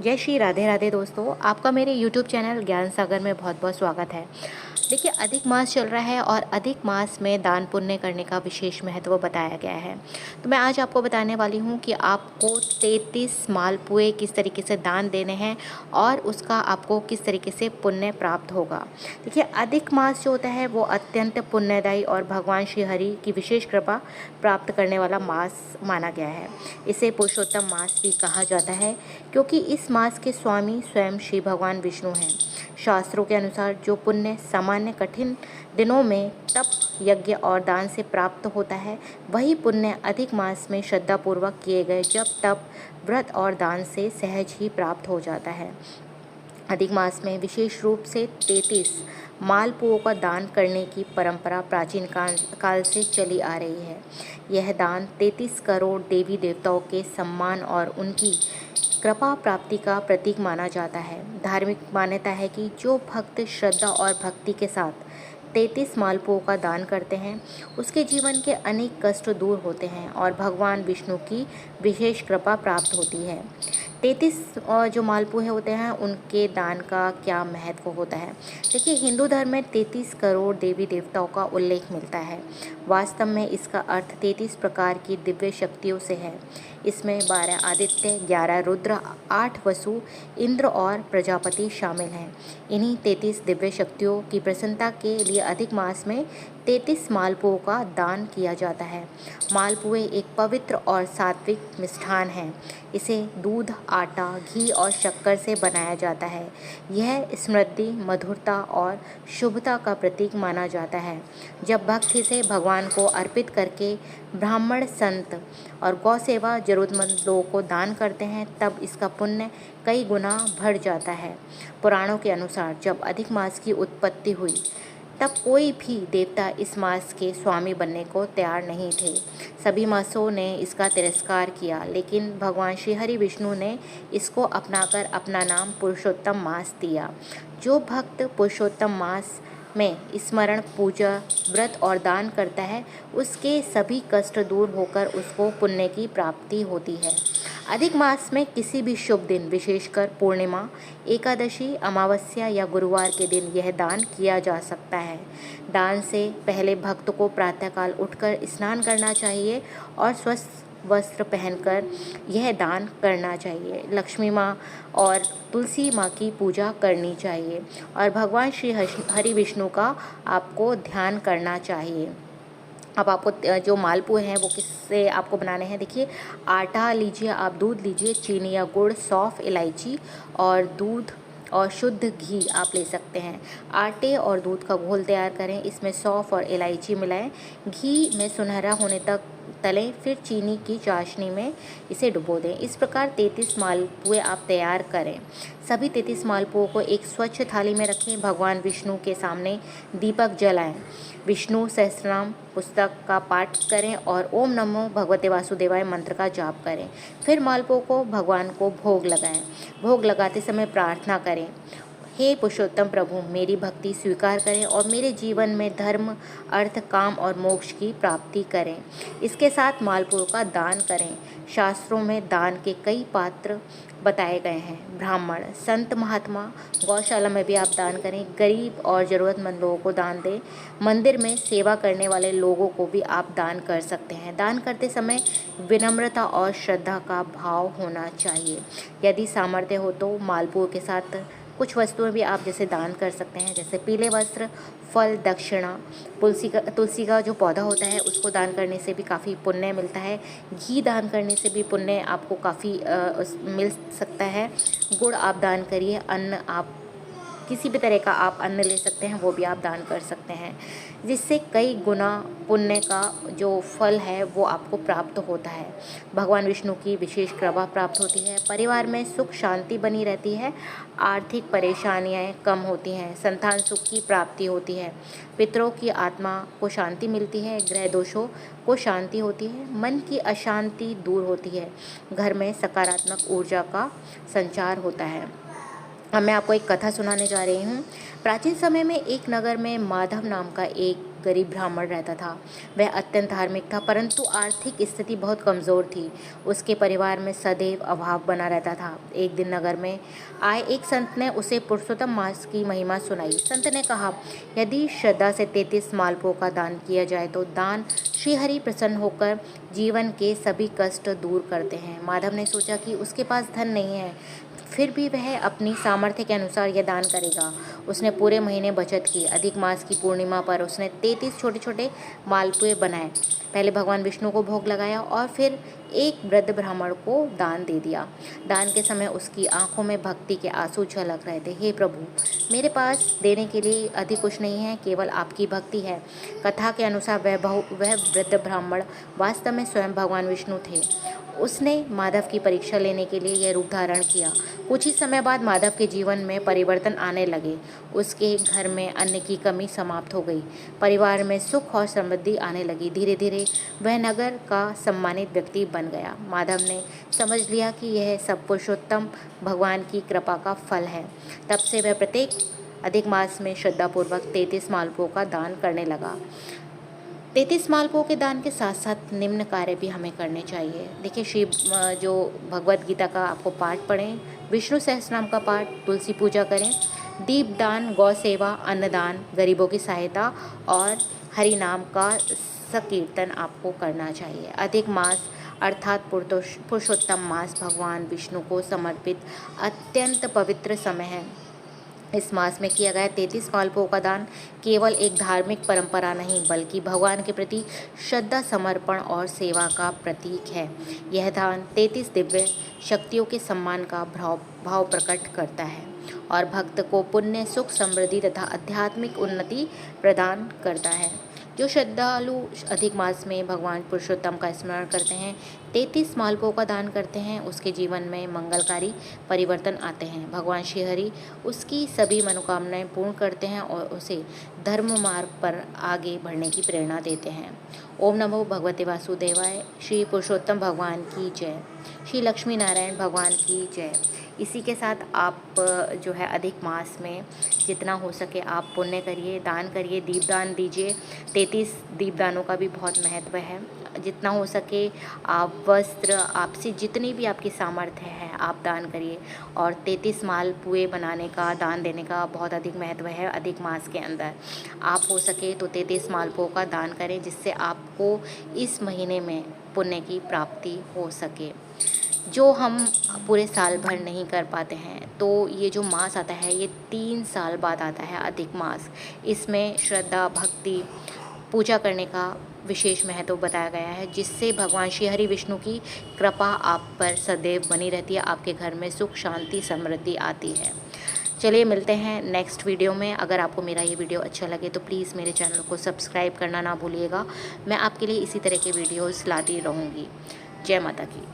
जय श्री राधे राधे दोस्तों, आपका मेरे YouTube चैनल ज्ञान सागर में बहुत बहुत स्वागत है। देखिए, अधिक मास चल रहा है और अधिक मास में दान पुण्य करने का विशेष महत्व बताया गया है। तो मैं आज आपको बताने वाली हूँ कि आपको 33 मालपुए किस तरीके से दान देने हैं और उसका आपको किस तरीके से पुण्य प्राप्त होगा। देखिए, अधिक मास जो होता है वो अत्यंत पुण्यदायी और भगवान श्री हरि की विशेष कृपा प्राप्त करने वाला मास माना गया है। इसे पुरुषोत्तम मास भी कहा जाता है क्योंकि इस मास के स्वामी स्वयं श्री भगवान विष्णु हैं। शास्त्रों के अनुसार जो पुण्य सामान्य कठिन दिनों में तप, यज्ञ और दान से प्राप्त होता है, वही पुण्य अधिक मास में श्रद्धापूर्वक किए गए जप, तप, व्रत और दान से सहज ही प्राप्त हो जाता है। अधिक मास में विशेष रूप से 33 मालपुओं का दान करने की परंपरा प्राचीन काल से चली आ रही है। यह दान 33 करोड़ देवी देवताओं के सम्मान और उनकी कृपा प्राप्ति का प्रतीक माना जाता है। धार्मिक मान्यता है कि जो भक्त श्रद्धा और भक्ति के साथ 33 मालपुओं का दान करते हैं, उसके जीवन के अनेक कष्ट दूर होते हैं और भगवान विष्णु की विशेष कृपा प्राप्त होती है। 33 जो मालपुए होते हैं उनके दान का क्या महत्व होता है। देखिए, हिंदू धर्म में 33 करोड़ देवी देवताओं का उल्लेख मिलता है। वास्तव में इसका अर्थ 33 प्रकार की दिव्य शक्तियों से है। इसमें 12 आदित्य, 11 रुद्र, 8 वसु, इंद्र और प्रजापति शामिल हैं। इन्हीं 33 दिव्य शक्तियों की प्रसन्नता के लिए अधिक मास में 33 मालपुओं का दान किया जाता है। मालपुए एक पवित्र और सात्विक मिष्ठान है। इसे दूध, आटा, घी और शक्कर से बनाया जाता है। यह समृद्धि, मधुरता और शुभता का प्रतीक माना जाता है। जब भक्त इसे भगवान को अर्पित करके ब्राह्मण, संत और गौ सेवा जरूरतमंद लोगों को दान करते हैं, तब इसका पुण्य कई गुना बढ़ जाता है। पुराणों के अनुसार जब अधिक मास की उत्पत्ति हुई, तब कोई भी देवता इस मास के स्वामी बनने को तैयार नहीं थे। सभी मासों ने इसका तिरस्कार किया, लेकिन भगवान श्री हरि विष्णु ने इसको अपनाकर अपना नाम पुरुषोत्तम मास दिया। जो भक्त पुरुषोत्तम मास में स्मरण, पूजा, व्रत और दान करता है, उसके सभी कष्ट दूर होकर उसको पुण्य की प्राप्ति होती है। अधिक मास में किसी भी शुभ दिन, विशेषकर पूर्णिमा, एकादशी, अमावस्या या गुरुवार के दिन यह दान किया जा सकता है। दान से पहले भक्त को प्रातःकाल उठकर स्नान करना चाहिए और स्वस्थ वस्त्र पहनकर यह दान करना चाहिए। लक्ष्मी माँ और तुलसी माँ की पूजा करनी चाहिए और भगवान श्री हरि विष्णु का आपको ध्यान करना चाहिए। अब आपको जो मालपुए हैं वो किससे आपको बनाने हैं। देखिए, आटा लीजिए, आप दूध लीजिए, चीनी या गुड़, सौंफ, इलायची और दूध और शुद्ध घी आप ले सकते हैं। आटे और दूध का घोल तैयार करें, इसमें सौंफ और इलायची मिलाएं, घी में सुनहरा होने तक तलें, फिर चीनी की चाशनी में इसे डुबो दें। इस प्रकार 33 मालपुए आप तैयार करें। सभी 33 मालपुओं को एक स्वच्छ थाली में रखें। भगवान विष्णु के सामने दीपक जलाएं, विष्णु सहस्रनाम पुस्तक का पाठ करें और ओम नमो भगवते वासुदेवाय मंत्र का जाप करें। फिर मालपुओं को भगवान को भोग लगाएं। भोग लगाते समय प्रार्थना करें, हे पुरुषोत्तम प्रभु, मेरी भक्ति स्वीकार करें और मेरे जीवन में धर्म, अर्थ, काम और मोक्ष की प्राप्ति करें। इसके साथ मालपुओं का दान करें। शास्त्रों में दान के कई पात्र बताए गए हैं। ब्राह्मण, संत, महात्मा, गौशाला में भी आप दान करें। गरीब और ज़रूरतमंद लोगों को दान दें। मंदिर में सेवा करने वाले लोगों को भी आप दान कर सकते हैं। दान करते समय विनम्रता और श्रद्धा का भाव होना चाहिए। यदि सामर्थ्य हो तो मालपुओं के साथ कुछ वस्तुएं भी आप जैसे दान कर सकते हैं, जैसे पीले वस्त्र, फल, दक्षिणा। तुलसी का जो पौधा होता है उसको दान करने से भी काफ़ी पुण्य मिलता है। घी दान करने से भी पुण्य आपको काफ़ी मिल सकता है। गुड़ आप दान करिए। अन्न, आप किसी भी तरह का आप अन्न ले सकते हैं, वो भी आप दान कर सकते हैं, जिससे कई गुना पुण्य का जो फल है वो आपको प्राप्त होता है। भगवान विष्णु की विशेष कृपा प्राप्त होती है। परिवार में सुख शांति बनी रहती है। आर्थिक परेशानियां कम होती हैं। संतान सुख की प्राप्ति होती है। पितरों की आत्मा को शांति मिलती है। ग्रह दोषों को शांति होती है। मन की अशांति दूर होती है। घर में सकारात्मक ऊर्जा का संचार होता है। अब मैं आपको एक कथा सुनाने जा रही हूँ। प्राचीन समय में एक नगर में माधव नाम का एक गरीब ब्राह्मण रहता था। वह अत्यंत धार्मिक था, परंतु आर्थिक स्थिति बहुत कमज़ोर थी। उसके परिवार में सदैव अभाव बना रहता था। एक दिन नगर में आए एक संत ने उसे पुरुषोत्तम मास की महिमा सुनाई। संत ने कहा, यदि श्रद्धा से 33 मालपुओं का दान किया जाए तो दान श्रीहरि प्रसन्न होकर जीवन के सभी कष्ट दूर करते हैं। माधव ने सोचा कि उसके पास धन नहीं है, फिर भी वह अपनी सामर्थ्य के अनुसार यह दान करेगा। उसने पूरे महीने बचत की। अधिक मास की पूर्णिमा पर उसने 33 छोटे छोटे मालपुए बनाए। पहले भगवान विष्णु को भोग लगाया और फिर एक वृद्ध ब्राह्मण को दान दे दिया। दान के समय उसकी आंखों में भक्ति के आंसू झलक रहे थे। हे प्रभु, मेरे पास देने के लिए अधिक कुछ नहीं है, केवल आपकी भक्ति है। कथा के अनुसार वह वृद्ध ब्राह्मण वास्तव में स्वयं भगवान विष्णु थे। उसने माधव की परीक्षा लेने के लिए यह रूप धारण किया। कुछ ही समय बाद माधव के जीवन में परिवर्तन आने लगे। उसके घर में अन्न की कमी समाप्त हो गई। परिवार में सुख और समृद्धि आने लगी। धीरे धीरे वह नगर का सम्मानित व्यक्ति बन गया। माधव ने समझ लिया कि यह सब पुरुषोत्तम भगवान की कृपा का फल है। तब से वह प्रत्येक अधिक मास में श्रद्धापूर्वक 33 मालपुओं का दान करने लगा। 33 मालपुओं के दान के साथ साथ निम्न कार्य भी हमें करने चाहिए। देखिए, जो भगवत गीता का आपको पाठ पढ़ें, विष्णु सहस्रनाम का पाठ, तुलसी पूजा करें, दीप दान, गौ सेवा, अन्नदान, गरीबों की सहायता और हरि नाम का संकीर्तन आपको करना चाहिए। अधिक मास अर्थात पुरुषोत्तम मास भगवान विष्णु को समर्पित अत्यंत पवित्र समय है। इस मास में किया गया 33 मालपुओं का दान केवल एक धार्मिक परंपरा नहीं, बल्कि भगवान के प्रति श्रद्धा, समर्पण और सेवा का प्रतीक है। यह दान 33 दिव्य शक्तियों के सम्मान का भाव प्रकट करता है और भक्त को पुण्य, सुख, समृद्धि तथा आध्यात्मिक उन्नति प्रदान करता है। जो श्रद्धालु अधिक मास में भगवान पुरुषोत्तम का स्मरण करते हैं, 33 मालपुओं का दान करते हैं, उसके जीवन में मंगलकारी परिवर्तन आते हैं। भगवान श्रीहरि उसकी सभी मनोकामनाएं पूर्ण करते हैं और उसे धर्म मार्ग पर आगे बढ़ने की प्रेरणा देते हैं। ओम नमो भगवते वासुदेवाय। श्री पुरुषोत्तम भगवान की जय। श्री लक्ष्मी नारायण भगवान की जय। इसी के साथ आप जो है अधिक मास में जितना हो सके आप पुण्य करिए, दान करिए, दीपदान दीजिए। 33 दीपदानों का भी बहुत महत्व है। जितना हो सके आप वस्त्र, आपसे जितनी भी आपकी सामर्थ्य है आप दान करिए। और 33 मालपुए बनाने का, दान देने का बहुत अधिक महत्व है अधिक मास के अंदर। आप हो सके तो 33 मालपुओं का दान करें, जिससे आपको इस महीने में पुण्य की प्राप्ति हो सके, जो हम पूरे साल भर नहीं कर पाते हैं। तो ये जो मास आता है ये 3 साल बाद आता है, अधिक मास। इसमें श्रद्धा, भक्ति, पूजा करने का विशेष महत्व बताया गया है, जिससे भगवान श्री हरि विष्णु की कृपा आप पर सदैव बनी रहती है। आपके घर में सुख, शांति, समृद्धि आती है। चलिए मिलते हैं नेक्स्ट वीडियो में। अगर आपको मेरा ये वीडियो अच्छा लगे तो प्लीज़ मेरे चैनल को सब्सक्राइब करना ना भूलिएगा। मैं आपके लिए इसी तरह के वीडियोस लाती रहूँगी। जय माता की।